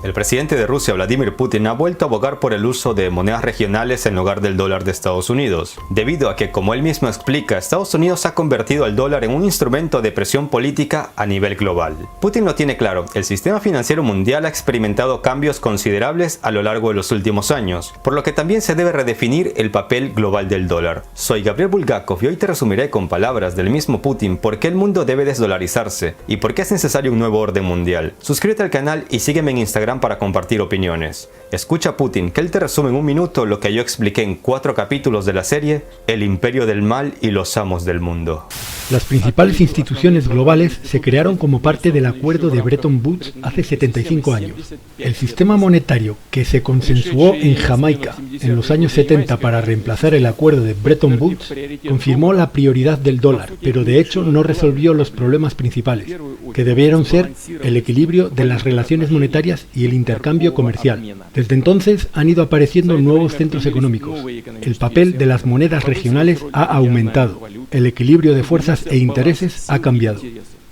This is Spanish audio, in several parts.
El presidente de Rusia, Vladimir Putin, ha vuelto a abogar por el uso de monedas regionales en lugar del dólar de Estados Unidos, debido a que, como él mismo explica, Estados Unidos ha convertido al dólar en un instrumento de presión política a nivel global. Putin lo tiene claro, el sistema financiero mundial ha experimentado cambios considerables a lo largo de los últimos años, por lo que también se debe redefinir el papel global del dólar. Soy Gabriel Bulgakov y hoy te resumiré con palabras del mismo Putin por qué el mundo debe desdolarizarse y por qué es necesario un nuevo orden mundial. Suscríbete al canal y sígueme en Instagram para compartir opiniones. Escucha a Putin, que él te resume en un minuto lo que yo expliqué en 4 capítulos de la serie El Imperio del Mal y los Amos del Mundo. Las principales instituciones globales se crearon como parte del acuerdo de Bretton Woods hace 75 años. El sistema monetario que se consensuó en Jamaica en los años 70 para reemplazar el acuerdo de Bretton Woods confirmó la prioridad del dólar, pero de hecho no resolvió los problemas principales, que debieron ser el equilibrio de las relaciones monetarias y el intercambio comercial. Desde entonces han ido apareciendo nuevos centros económicos. El papel de las monedas regionales ha aumentado. El equilibrio de fuerzas e intereses ha cambiado.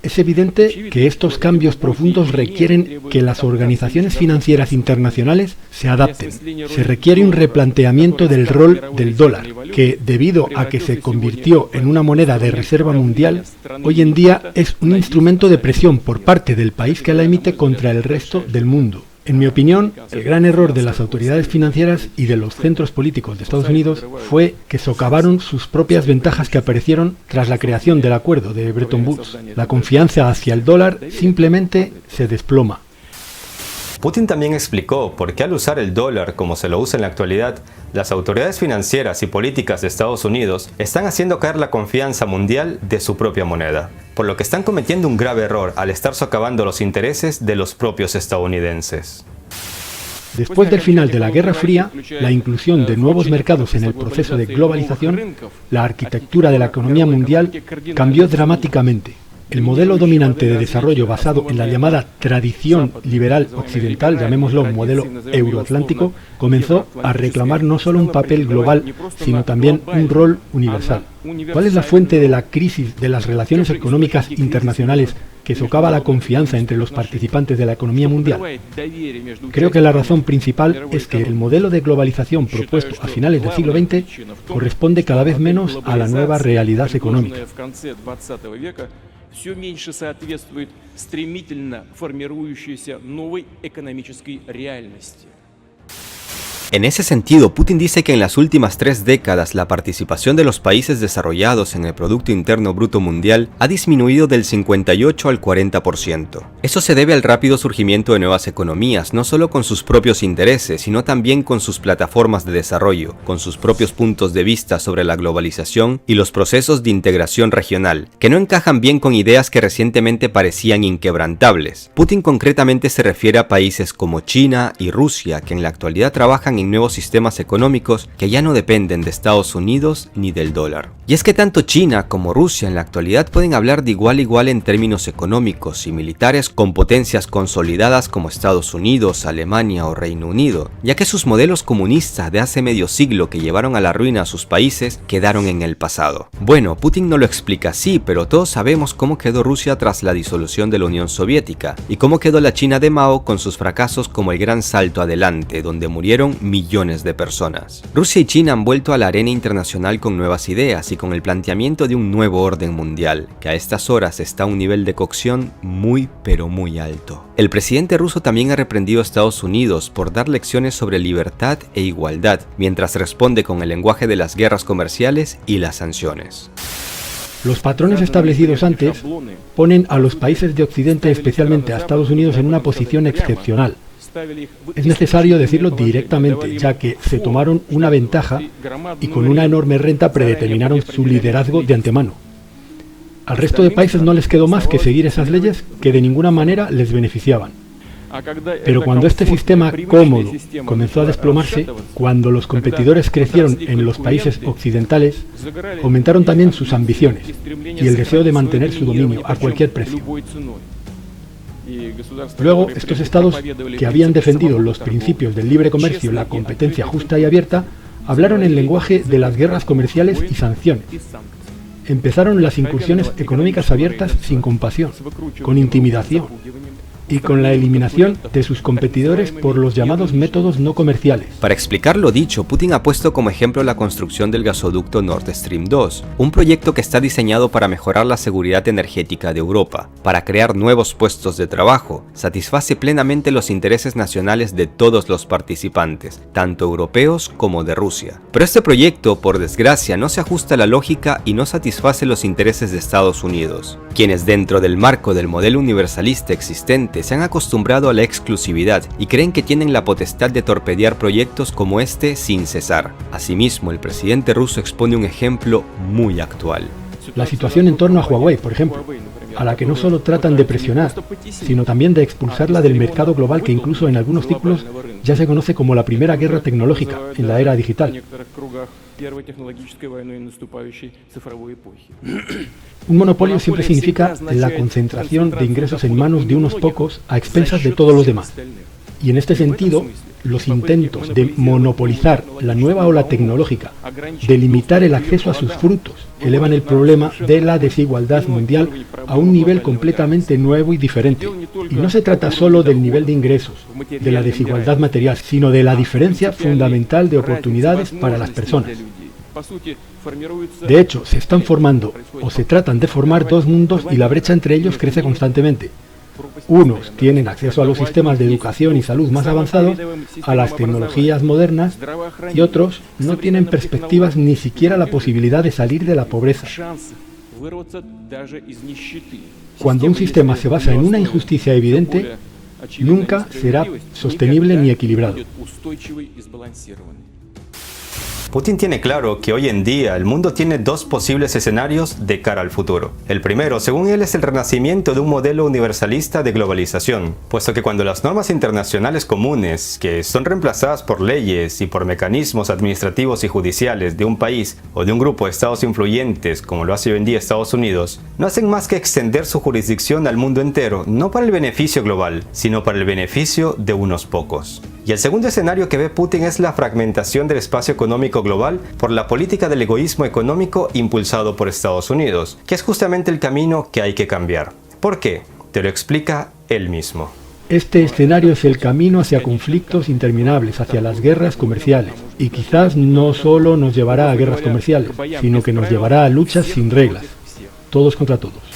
Es evidente que estos cambios profundos requieren que las organizaciones financieras internacionales se adapten. Se requiere un replanteamiento del rol del dólar, que, debido a que se convirtió en una moneda de reserva mundial, hoy en día es un instrumento de presión por parte del país que la emite contra el resto del mundo. En mi opinión, el gran error de las autoridades financieras y de los centros políticos de Estados Unidos fue que socavaron sus propias ventajas que aparecieron tras la creación del acuerdo de Bretton Woods. La confianza hacia el dólar simplemente se desploma. Putin también explicó por qué al usar el dólar como se lo usa en la actualidad, las autoridades financieras y políticas de Estados Unidos están haciendo caer la confianza mundial de su propia moneda, por lo que están cometiendo un grave error al estar socavando los intereses de los propios estadounidenses. Después del final de la Guerra Fría, la inclusión de nuevos mercados en el proceso de globalización, la arquitectura de la economía mundial cambió dramáticamente. El modelo dominante de desarrollo basado en la llamada tradición liberal occidental, llamémoslo modelo euroatlántico, comenzó a reclamar no solo un papel global, sino también un rol universal. ¿Cuál es la fuente de la crisis de las relaciones económicas internacionales que socava la confianza entre los participantes de la economía mundial? Creo que la razón principal es que el modelo de globalización propuesto a finales del siglo XX corresponde cada vez menos a la nueva realidad económica. Все меньше соответствует стремительно формирующейся новой экономической реальности. En ese sentido, Putin dice que en las últimas 3 décadas la participación de los países desarrollados en el Producto Interno Bruto Mundial ha disminuido del 58 al 40%. Eso se debe al rápido surgimiento de nuevas economías, no solo con sus propios intereses, sino también con sus plataformas de desarrollo, con sus propios puntos de vista sobre la globalización y los procesos de integración regional, que no encajan bien con ideas que recientemente parecían inquebrantables. Putin concretamente se refiere a países como China y Rusia, que en la actualidad trabajan en nuevos sistemas económicos que ya no dependen de Estados Unidos ni del dólar. Y es que tanto China como Rusia en la actualidad pueden hablar de igual a igual en términos económicos y militares con potencias consolidadas como Estados Unidos, Alemania o Reino Unido, ya que sus modelos comunistas de hace medio siglo que llevaron a la ruina a sus países quedaron en el pasado. Bueno, Putin no lo explica así, pero todos sabemos cómo quedó Rusia tras la disolución de la Unión Soviética y cómo quedó la China de Mao con sus fracasos como el gran salto adelante, donde murieron millones de personas. Rusia y China han vuelto a la arena internacional con nuevas ideas y con el planteamiento de un nuevo orden mundial, que a estas horas está a un nivel de cocción muy pero muy alto. El presidente ruso también ha reprendido a Estados Unidos por dar lecciones sobre libertad e igualdad, mientras responde con el lenguaje de las guerras comerciales y las sanciones. Los patrones establecidos antes ponen a los países de Occidente, especialmente a Estados Unidos, en una posición excepcional. Es necesario decirlo directamente, ya que se tomaron una ventaja y con una enorme renta predeterminaron su liderazgo de antemano. Al resto de países no les quedó más que seguir esas leyes que de ninguna manera les beneficiaban. Pero cuando este sistema cómodo comenzó a desplomarse, cuando los competidores crecieron en los países occidentales, aumentaron también sus ambiciones y el deseo de mantener su dominio a cualquier precio. Luego, estos estados que habían defendido los principios del libre comercio, la competencia justa y abierta, hablaron el lenguaje de las guerras comerciales y sanciones. Empezaron las incursiones económicas abiertas sin compasión, con intimidación. y con la eliminación de sus competidores por los llamados métodos no comerciales. Para explicar lo dicho, Putin ha puesto como ejemplo la construcción del gasoducto Nord Stream 2, un proyecto que está diseñado para mejorar la seguridad energética de Europa, para crear nuevos puestos de trabajo, satisface plenamente los intereses nacionales de todos los participantes, tanto europeos como de Rusia. Pero este proyecto, por desgracia, no se ajusta a la lógica y no satisface los intereses de Estados Unidos, quienes dentro del marco del modelo universalista existente se han acostumbrado a la exclusividad y creen que tienen la potestad de torpedear proyectos como este sin cesar. Asimismo, el presidente ruso expone un ejemplo muy actual. La situación en torno a Huawei, por ejemplo, a la que no solo tratan de presionar, sino también de expulsarla del mercado global que incluso en algunos ciclos ya se conoce como la primera guerra tecnológica en la era digital. Un monopolio siempre significa la concentración de ingresos en manos de unos pocos a expensas de todos los demás. Y en este sentido, los intentos de monopolizar la nueva ola tecnológica, de limitar el acceso a sus frutos, elevan el problema de la desigualdad mundial a un nivel completamente nuevo y diferente. Y no se trata solo del nivel de ingresos, de la desigualdad material, sino de la diferencia fundamental de oportunidades para las personas. De hecho, se están formando o se tratan de formar dos mundos y la brecha entre ellos crece constantemente. Unos tienen acceso a los sistemas de educación y salud más avanzados, a las tecnologías modernas, y otros no tienen perspectivas ni siquiera la posibilidad de salir de la pobreza. Cuando un sistema se basa en una injusticia evidente, nunca será sostenible ni equilibrado. Putin tiene claro que hoy en día el mundo tiene dos posibles escenarios de cara al futuro. El primero, según él, es el renacimiento de un modelo universalista de globalización, puesto que cuando las normas internacionales comunes, que son reemplazadas por leyes y por mecanismos administrativos y judiciales de un país o de un grupo de estados influyentes, como lo hace hoy en día Estados Unidos, no hacen más que extender su jurisdicción al mundo entero, no para el beneficio global, sino para el beneficio de unos pocos. Y el segundo escenario que ve Putin es la fragmentación del espacio económico global por la política del egoísmo económico impulsado por Estados Unidos, que es justamente el camino que hay que cambiar. ¿Por qué? Te lo explica él mismo. Este escenario es el camino hacia conflictos interminables, hacia las guerras comerciales. Y quizás no solo nos llevará a guerras comerciales, sino que nos llevará a luchas sin reglas, todos contra todos.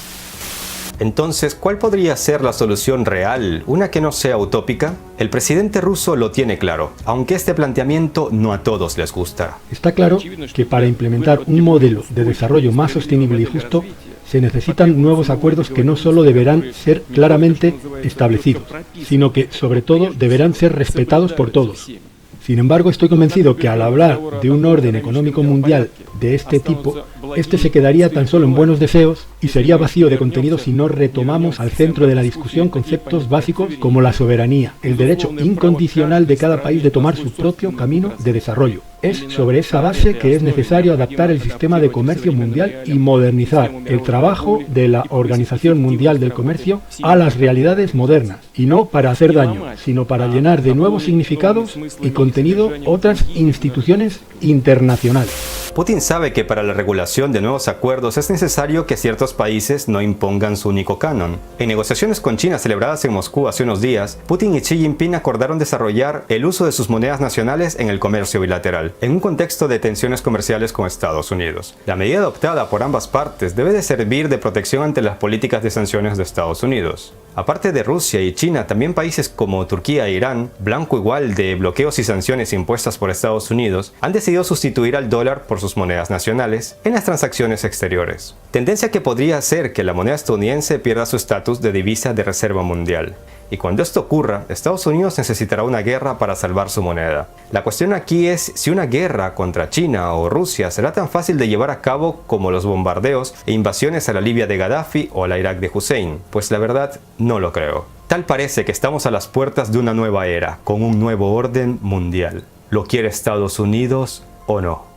Entonces, ¿cuál podría ser la solución real, una que no sea utópica? El presidente ruso lo tiene claro, aunque este planteamiento no a todos les gusta. Está claro que para implementar un modelo de desarrollo más sostenible y justo, se necesitan nuevos acuerdos que no solo deberán ser claramente establecidos, sino que, sobre todo, deberán ser respetados por todos. Sin embargo, estoy convencido que al hablar de un orden económico mundial de este tipo, este se quedaría tan solo en buenos deseos y sería vacío de contenido si no retomamos al centro de la discusión conceptos básicos como la soberanía, el derecho incondicional de cada país de tomar su propio camino de desarrollo. Es sobre esa base que es necesario adaptar el sistema de comercio mundial y modernizar el trabajo de la Organización Mundial del Comercio a las realidades modernas, y no para hacer daño, sino para llenar de nuevos significados y contenido otras instituciones internacionales. Putin sabe que para la regulación de nuevos acuerdos es necesario que ciertos países no impongan su único canon. En negociaciones con China celebradas en Moscú hace unos días, Putin y Xi Jinping acordaron desarrollar el uso de sus monedas nacionales en el comercio bilateral, en un contexto de tensiones comerciales con Estados Unidos. La medida adoptada por ambas partes debe de servir de protección ante las políticas de sanciones de Estados Unidos. Aparte de Rusia y China, también países como Turquía e Irán, blanco igual de bloqueos y sanciones impuestas por Estados Unidos, han decidido sustituir al dólar por sus monedas nacionales en las transacciones exteriores. Tendencia que podría hacer que la moneda estadounidense pierda su estatus de divisa de reserva mundial. Y cuando esto ocurra, Estados Unidos necesitará una guerra para salvar su moneda. La cuestión aquí es si una guerra contra China o Rusia será tan fácil de llevar a cabo como los bombardeos e invasiones a la Libia de Gaddafi o a la Irak de Hussein. Pues la verdad, no lo creo. Tal parece que estamos a las puertas de una nueva era, con un nuevo orden mundial. ¿Lo quiere Estados Unidos o no?